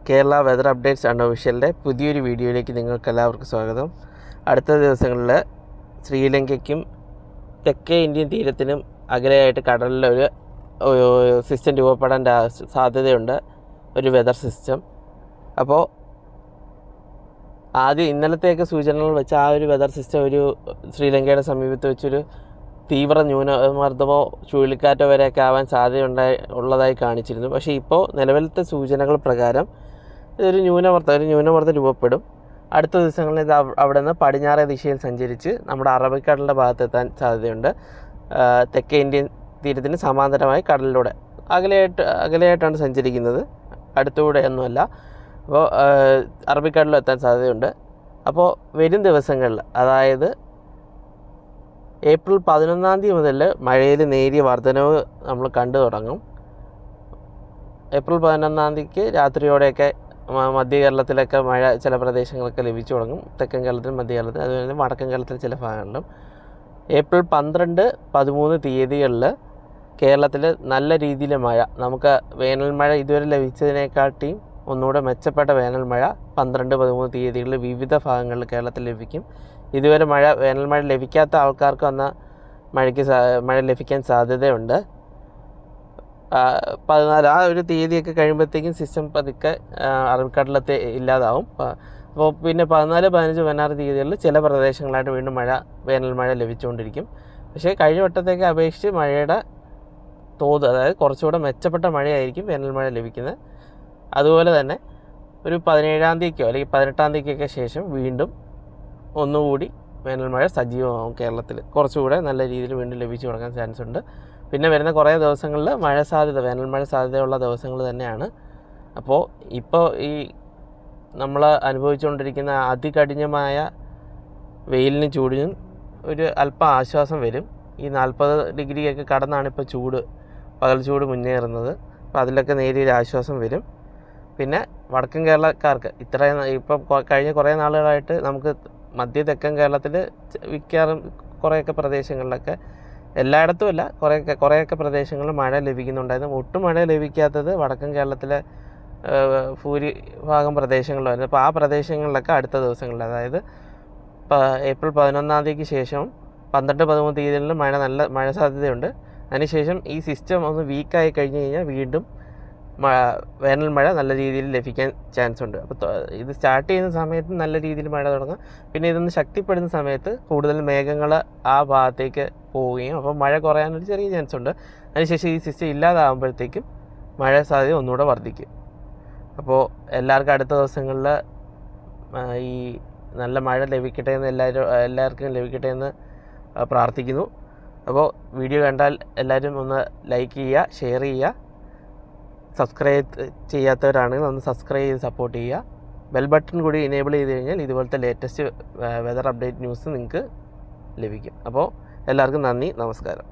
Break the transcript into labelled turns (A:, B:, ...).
A: Kerala weather updates അൺഒഫീഷ്യലിൻ്റെ പുതിയൊരു വീഡിയോയിലേക്ക് നിങ്ങൾക്കെല്ലാവർക്കും സ്വാഗതം. അടുത്ത ദിവസങ്ങളിൽ ശ്രീലങ്കയ്ക്കും തെക്കേ ഇന്ത്യൻ തീരത്തിനും അകലെയായിട്ട് കടലിലൊരു സിസ്റ്റം രൂപപ്പെടാൻ സാധ്യതയുണ്ട്, ഒരു വെതർ സിസ്റ്റം. അപ്പോൾ ആദ്യം ഇന്നലത്തെയൊക്കെ സൂചനകൾ വെച്ച് ആ ഒരു വെതർ സിസ്റ്റം ഒരു ശ്രീലങ്കയുടെ സമീപത്ത് വെച്ചൊരു തീവ്ര ന്യൂനമർദ്ദമോ ചുഴലിക്കാറ്റോ വരെയൊക്കെ ആവാൻ ഉള്ളതായി കാണിച്ചിരുന്നു. പക്ഷേ ഇപ്പോൾ നിലവിലത്തെ സൂചനകൾ പ്രകാരം ഇതൊരു ന്യൂനമർദ്ദം രൂപപ്പെടും. അടുത്ത ദിവസങ്ങളിൽ ഇത് അവിടെ നിന്ന് പടിഞ്ഞാറേ ദിശയിൽ സഞ്ചരിച്ച് നമ്മുടെ അറബിക്കടലിൻ്റെ ഭാഗത്തെത്താൻ സാധ്യതയുണ്ട്. തെക്കേ ഇന്ത്യൻ തീരത്തിന് സമാന്തരമായി കടലിലൂടെ അകലെയായിട്ടാണ് സഞ്ചരിക്കുന്നത്, അടുത്തുകൂടെ ഒന്നുമല്ല. അപ്പോൾ അറബിക്കടലിലെത്താൻ സാധ്യതയുണ്ട്. അപ്പോൾ വരും ദിവസങ്ങളിൽ, അതായത് ഏപ്രിൽ 11 മുതൽ മഴയിൽ നേരിയ വർധനവ് നമ്മൾ കണ്ടു തുടങ്ങും. ഏപ്രിൽ 11 രാത്രിയോടെയൊക്കെ മധ്യ കേരളത്തിലൊക്കെ മഴ ചില പ്രദേശങ്ങളൊക്കെ ലഭിച്ചു തുടങ്ങും. തെക്കൻ കേരളത്തിലും മധ്യ കേരളത്തിലും അതുപോലെ തന്നെ വടക്കൻ കേരളത്തിൽ ചില ഭാഗങ്ങളിലും. ഏപ്രിൽ 12, 13 തീയതികളിൽ കേരളത്തിൽ നല്ല രീതിയിൽ മഴ, നമുക്ക് വേനൽ മഴ ഇതുവരെ ലഭിച്ചതിനെക്കാട്ടിയും ഒന്നുകൂടെ മെച്ചപ്പെട്ട വേനൽ മഴ 12, 13 തീയതികളിൽ വിവിധ ഭാഗങ്ങളിൽ കേരളത്തിൽ ലഭിക്കും. ഇതുവരെ വേനൽ മഴ ലഭിക്കാത്ത ആൾക്കാർക്ക് മഴ ലഭിക്കാൻ സാധ്യതയുണ്ട്. 14 ആ ഒരു തീയതിയൊക്കെ കഴിയുമ്പോഴത്തേക്കും സിസ്റ്റം പതുക്കെ അറബിക്കടലത്തെ ഇല്ലാതാവും. അപ്പോൾ പിന്നെ 14, 15, 16 തീയതികളിൽ ചില പ്രദേശങ്ങളായിട്ട് വീണ്ടും വേനൽ മഴ ലഭിച്ചുകൊണ്ടിരിക്കും. പക്ഷേ കഴിഞ്ഞ വട്ടത്തേക്ക് അപേക്ഷിച്ച് മഴയുടെ തോത്, അതായത് കുറച്ചുകൂടെ മെച്ചപ്പെട്ട മഴയായിരിക്കും വേനൽ മഴ ലഭിക്കുന്നത്. അതുപോലെ തന്നെ ഒരു 17 തീയതിക്കോ അല്ലെങ്കിൽ 18 തീയതിക്കൊക്കെ ശേഷം വീണ്ടും ഒന്നുകൂടി വേനൽ മഴ സജീവമാകും. കേരളത്തിൽ കുറച്ചുകൂടെ നല്ല രീതിയിൽ വീണ്ടും ലഭിച്ചു തുടങ്ങാൻ ചാൻസ് ഉണ്ട്. പിന്നെ വരുന്ന കുറേ ദിവസങ്ങളിൽ വേനൽ മഴ സാധ്യതയുള്ള ദിവസങ്ങൾ തന്നെയാണ്. അപ്പോൾ ഇപ്പോൾ ഈ നമ്മൾ അനുഭവിച്ചുകൊണ്ടിരിക്കുന്ന അതികഠിനമായ വെയിലിനും ചൂടിനും ഒരു അല്പം ആശ്വാസം വരും. ഈ 40 ഡിഗ്രിയൊക്കെ കടന്നാണ് ഇപ്പോൾ പകൽ ചൂട് മുന്നേറുന്നത്. അപ്പോൾ അതിലൊക്കെ നേരിയൊരു ആശ്വാസം വരും. പിന്നെ വടക്കൻ കേരളക്കാർക്ക് ഇപ്പം കഴിഞ്ഞ കുറേ നാളുകളായിട്ട് നമുക്ക് മധ്യ തെക്കൻ കേരളത്തിൽ മിക്കവാറും കുറേയൊക്കെ പ്രദേശങ്ങളിലൊക്കെ, എല്ലായിടത്തും അല്ല, കുറേയൊക്കെ പ്രദേശങ്ങളിൽ മഴ ലഭിക്കുന്നുണ്ടായിരുന്നു. ഒട്ടും മഴ ലഭിക്കാത്തത് വടക്കൻ കേരളത്തിലെ ഭൂരിഭാഗം പ്രദേശങ്ങളിലായിരുന്നു. അപ്പോൾ ആ പ്രദേശങ്ങളിലൊക്കെ അടുത്ത ദിവസങ്ങളിൽ, അതായത് ഏപ്രിൽ 11 ശേഷം 12, 13 തീയതികളിൽ നല്ല മഴ സാധ്യതയുണ്ട്. അതിനുശേഷം ഈ സിസ്റ്റം ഒന്ന് വീക്കായി കഴിഞ്ഞ് കഴിഞ്ഞാൽ വീണ്ടും വേനൽ മഴ നല്ല രീതിയിൽ ലഭിക്കാൻ ചാൻസ് ഉണ്ട്. അപ്പോൾ ഇത് സ്റ്റാർട്ട് ചെയ്യുന്ന സമയത്ത് നല്ല രീതിയിൽ മഴ തുടങ്ങും. പിന്നെ ഇതൊന്ന് ശക്തിപ്പെടുന്ന സമയത്ത് കൂടുതൽ മേഘങ്ങൾ ആ ഭാഗത്തേക്ക് പോവുകയും അപ്പോൾ മഴ കുറയാനൊരു ചെറിയ ചാൻസ് ഉണ്ട്. അതിനുശേഷം ഈ സിസ്റ്റം ഇല്ലാതാകുമ്പോഴത്തേക്കും മഴ സാധ്യത ഒന്നുകൂടെ വർദ്ധിക്കും. അപ്പോൾ എല്ലാവർക്കും അടുത്ത ദിവസങ്ങളിൽ ഈ നല്ല മഴ ലഭിക്കട്ടെ എന്ന് എല്ലാവർക്കും ലഭിക്കട്ടെ എന്ന് പ്രാർത്ഥിക്കുന്നു. അപ്പോൾ വീഡിയോ കണ്ടാൽ എല്ലാവരും ഒന്ന് ലൈക്ക് ചെയ്യുക, ഷെയർ ചെയ്യുക. സബ്സ്ക്രൈബ് ചെയ്യാത്തവരാണെങ്കിൽ ഒന്ന് സബ്സ്ക്രൈബ് ചെയ്ത് സപ്പോർട്ട് ചെയ്യുക. ബെൽ ബട്ടൺ കൂടി എനേബിൾ ചെയ്ത് കഴിഞ്ഞാൽ ഇതുപോലത്തെ ലേറ്റസ്റ്റ് വെതർ അപ്ഡേറ്റ് ന്യൂസ് നിങ്ങൾക്ക് ലഭിക്കും. അപ്പോൾ എല്ലാവർക്കും നന്ദി, നമസ്കാരം.